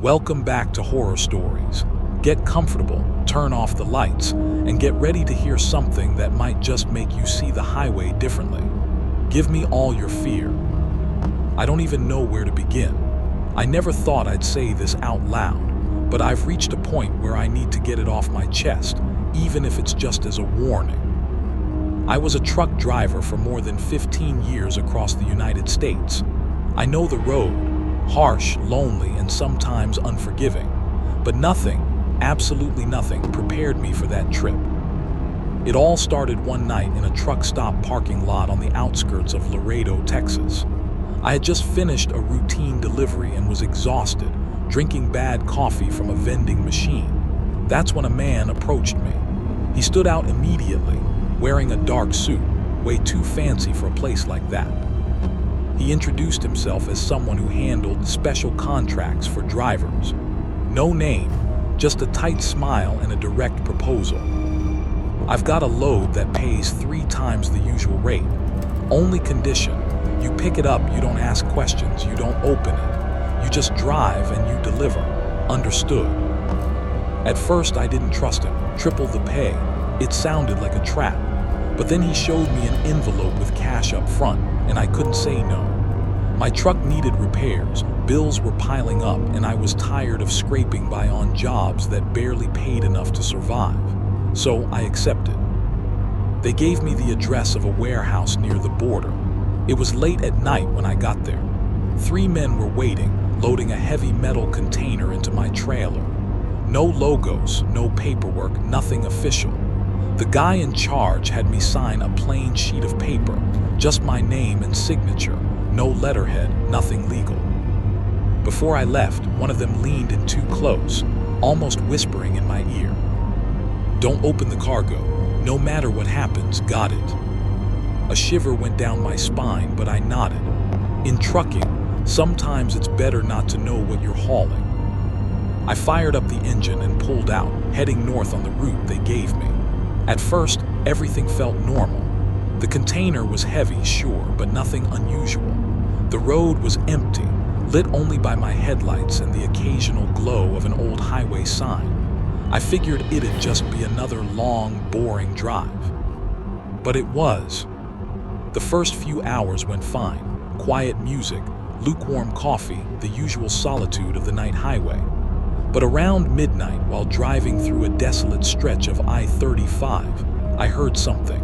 Welcome back to Horror Stories. Get comfortable, turn off the lights, and get ready to hear something that might just make you see the highway differently. Give me all your fear. I don't even know where to begin. I never thought I'd say this out loud, but I've reached a point where I need to get it off my chest, even if it's just as a warning. I was a truck driver for more than 15 years across the United States. I know the road, harsh, lonely, and sometimes unforgiving, but nothing, absolutely nothing, prepared me for that trip. It all started one night in a truck stop parking lot on the outskirts of Laredo, Texas. I had just finished a routine delivery and was exhausted, drinking bad coffee from a vending machine. That's when a man approached me. He stood out immediately, wearing a dark suit, way too fancy for a place like that. He introduced himself as someone who handled special contracts for drivers. No name, just a tight smile and a direct proposal. I've got a load that pays 3 times the usual rate. Only condition, you pick it up, you don't ask questions, you don't open it. You just drive and you deliver. Understood? At first I didn't trust him. Triple the pay. It sounded like a trap. But then he showed me an envelope with cash up front, and I couldn't say no. My truck needed repairs, bills were piling up, and I was tired of scraping by on jobs that barely paid enough to survive. So I accepted. They gave me the address of a warehouse near the border. It was late at night when I got there. 3 men were waiting, loading a heavy metal container into my trailer. No logos, no paperwork, nothing official. The guy in charge had me sign a plain sheet of paper, just my name and signature, no letterhead, nothing legal. Before I left, one of them leaned in too close, almost whispering in my ear. "Don't open the cargo. No matter what happens, got it?" A shiver went down my spine, but I nodded. In trucking, sometimes it's better not to know what you're hauling. I fired up the engine and pulled out, heading north on the route they gave me. At first, everything felt normal. The container was heavy, sure, but nothing unusual. The road was empty, lit only by my headlights and the occasional glow of an old highway sign. I figured it'd just be another long, boring drive. But it was. The first few hours went fine. Quiet music, lukewarm coffee, the usual solitude of the night highway. But around midnight, while driving through a desolate stretch of I-35, I heard something.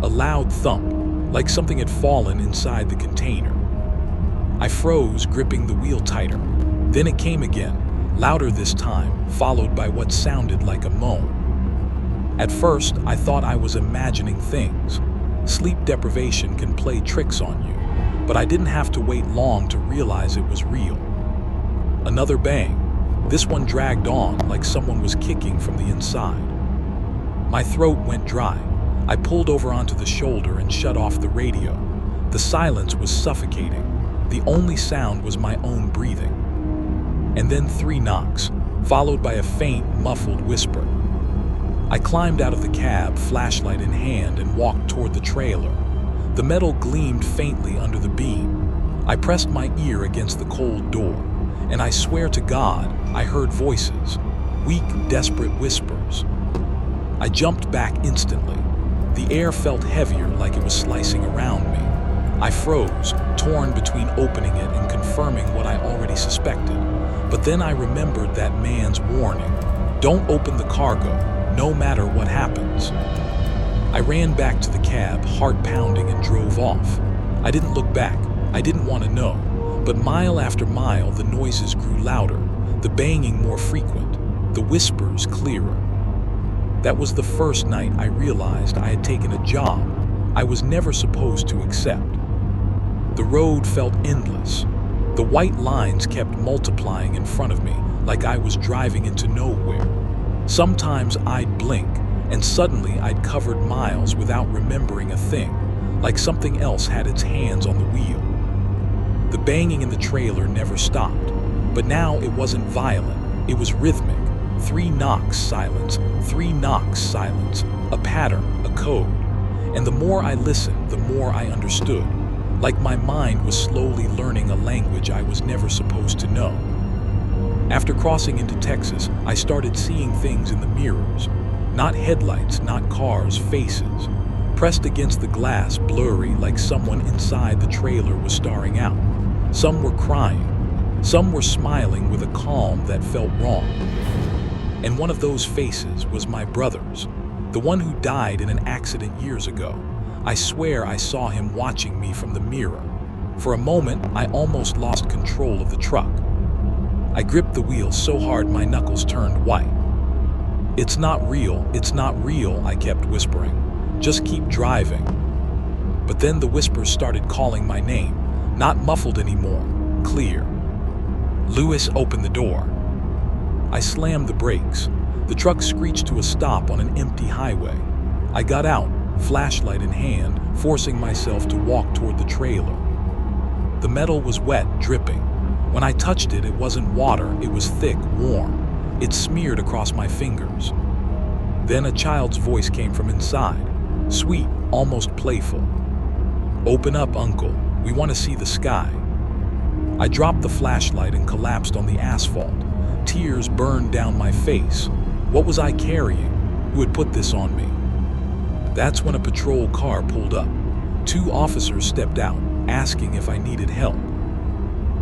A loud thump, like something had fallen inside the container. I froze, gripping the wheel tighter. Then it came again, louder this time, followed by what sounded like a moan. At first, I thought I was imagining things. Sleep deprivation can play tricks on you, but I didn't have to wait long to realize it was real. Another bang. This one dragged on like someone was kicking from the inside. My throat went dry. I pulled over onto the shoulder and shut off the radio. The silence was suffocating. The only sound was my own breathing. And then 3 knocks, followed by a faint, muffled whisper. I climbed out of the cab, flashlight in hand, and walked toward the trailer. The metal gleamed faintly under the beam. I pressed my ear against the cold door, and I swear to God, I heard voices, weak, desperate whispers. I jumped back instantly. The air felt heavier, like it was slicing around me. I froze, torn between opening it and confirming what I already suspected. But then I remembered that man's warning. Don't open the cargo, no matter what happens. I ran back to the cab, heart pounding, and drove off. I didn't look back. I didn't want to know. But mile after mile, the noises grew louder, the banging more frequent, the whispers clearer. That was the first night I realized I had taken a job I was never supposed to accept. The road felt endless. The white lines kept multiplying in front of me, like I was driving into nowhere. Sometimes I'd blink, and suddenly I'd covered miles without remembering a thing, like something else had its hands on the wheel. The banging in the trailer never stopped, but now it wasn't violent, it was rhythmic. 3 knocks, silence, 3 knocks, silence, a pattern, a code. And the more I listened, the more I understood, like my mind was slowly learning a language I was never supposed to know. After crossing into Texas, I started seeing things in the mirrors. Not headlights, not cars, faces. Pressed against the glass, blurry, like someone inside the trailer was staring out. Some were crying. Some were smiling with a calm that felt wrong. And one of those faces was my brother's, the one who died in an accident years ago. I swear I saw him watching me from the mirror. For a moment, I almost lost control of the truck. I gripped the wheel so hard my knuckles turned white. "It's not real, it's not real," I kept whispering. "Just keep driving." But then the whispers started calling my name, not muffled anymore, clear. "Lewis, open the door." I slammed the brakes. The truck screeched to a stop on an empty highway. I got out, flashlight in hand, forcing myself to walk toward the trailer. The metal was wet, dripping. When I touched it, it wasn't water, it was thick, warm. It smeared across my fingers. Then a child's voice came from inside, sweet, almost playful. "Open up, Uncle. We want to see the sky." I dropped the flashlight and collapsed on the asphalt. Tears burned down my face. What was I carrying? Who had put this on me? That's when a patrol car pulled up. 2 officers stepped out, asking if I needed help.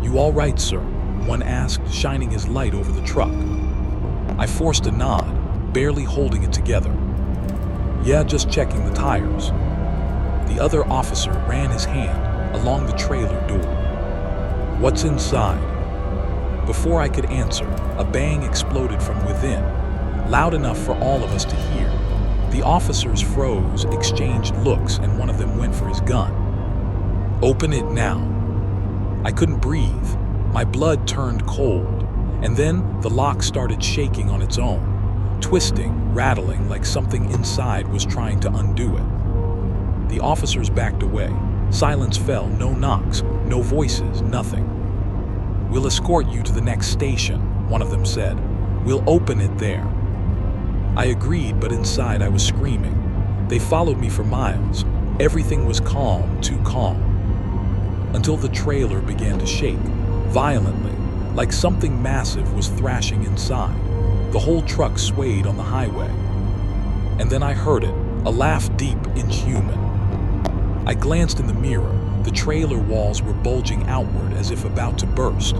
"You all right, sir?" one asked, shining his light over the truck. I forced a nod, barely holding it together. "Yeah, just checking the tires." The other officer ran his hand along the trailer door. "What's inside?" Before I could answer, a bang exploded from within, loud enough for all of us to hear. The officers froze, exchanged looks, and one of them went for his gun. "Open it now." I couldn't breathe. My blood turned cold, and then the lock started shaking on its own, twisting, rattling like something inside was trying to undo it. The officers backed away. Silence fell, no knocks, no voices, nothing. "We'll escort you to the next station," one of them said. "We'll open it there." I agreed, but inside I was screaming. They followed me for miles. Everything was calm, too calm. Until the trailer began to shake, violently, like something massive was thrashing inside. The whole truck swayed on the highway. And then I heard it, a laugh deep, inhuman. I glanced in the mirror. The trailer walls were bulging outward as if about to burst.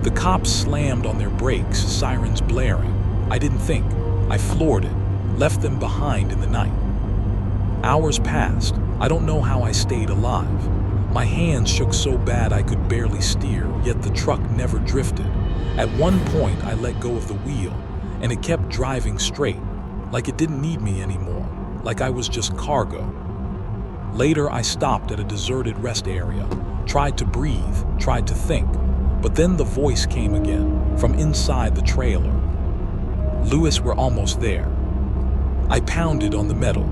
The cops slammed on their brakes, sirens blaring. I didn't think. I floored it, left them behind in the night. Hours passed. I don't know how I stayed alive. My hands shook so bad I could barely steer, yet the truck never drifted. At one point, I let go of the wheel, and it kept driving straight, like it didn't need me anymore, like I was just cargo. Later, I stopped at a deserted rest area, tried to breathe, tried to think, but then the voice came again, from inside the trailer. "Lewis, we're almost there." I pounded on the metal.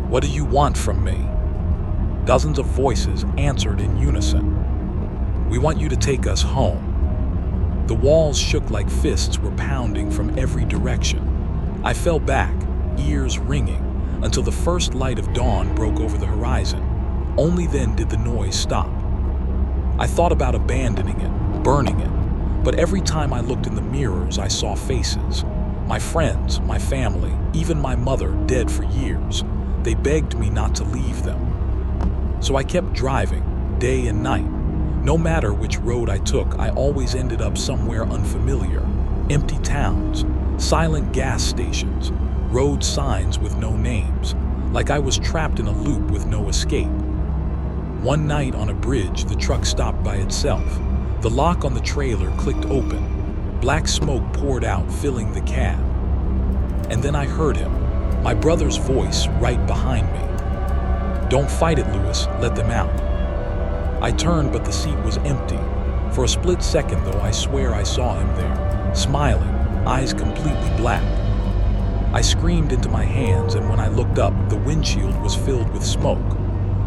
"What do you want from me?" Dozens of voices answered in unison. "We want you to take us home." The walls shook like fists were pounding from every direction. I fell back, ears ringing, until the first light of dawn broke over the horizon. Only then did the noise stop. I thought about abandoning it, burning it, but every time I looked in the mirrors, I saw faces. My friends, my family, even my mother, dead for years. They begged me not to leave them. So I kept driving, day and night. No matter which road I took, I always ended up somewhere unfamiliar. Empty towns, silent gas stations, road signs with no names, like I was trapped in a loop with no escape. One night on a bridge, the truck stopped by itself. The lock on the trailer clicked open. Black smoke poured out, filling the cab. And then I heard him, my brother's voice right behind me. "Don't fight it, Lewis. Let them out." I turned, but the seat was empty. For a split second, though, I swear I saw him there, smiling, eyes completely black. I screamed into my hands, and when I looked up, the windshield was filled with smoke.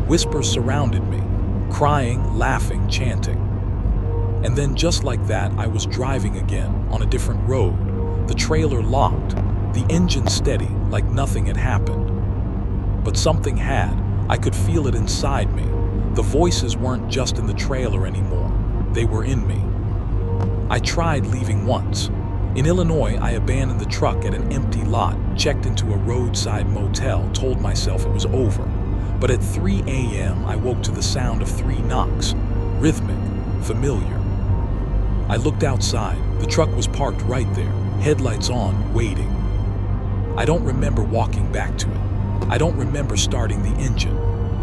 Whispers surrounded me, crying, laughing, chanting. And then, just like that, I was driving again, on a different road. The trailer locked, the engine steady, like nothing had happened. But something had. I could feel it inside me. The voices weren't just in the trailer anymore. They were in me. I tried leaving once. In Illinois, I abandoned the truck at an empty lot, checked into a roadside motel, told myself it was over. But at 3 a.m., I woke to the sound of 3 knocks, rhythmic, familiar. I looked outside. The truck was parked right there, headlights on, waiting. I don't remember walking back to it. I don't remember starting the engine.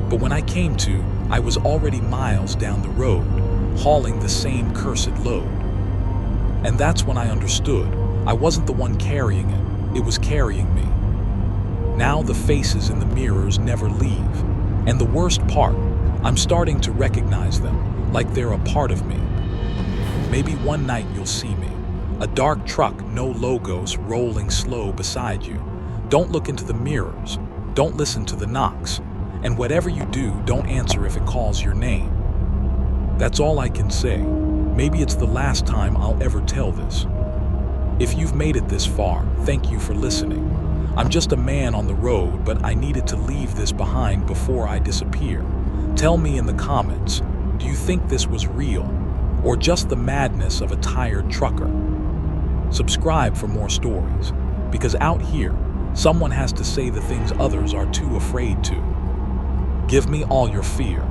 But when I came to, I was already miles down the road, hauling the same cursed load. And that's when I understood. I wasn't the one carrying it. It was carrying me. Now the faces in the mirrors never leave. And the worst part, I'm starting to recognize them, like they're a part of me. Maybe one night you'll see me. A dark truck, no logos, rolling slow beside you. Don't look into the mirrors. Don't listen to the knocks. And whatever you do, don't answer if it calls your name. That's all I can say. Maybe it's the last time I'll ever tell this. If you've made it this far, thank you for listening. I'm just a man on the road, but I needed to leave this behind before I disappear. Tell me in the comments, do you think this was real, or just the madness of a tired trucker? Subscribe for more stories, because out here, someone has to say the things others are too afraid to. Give me all your fear.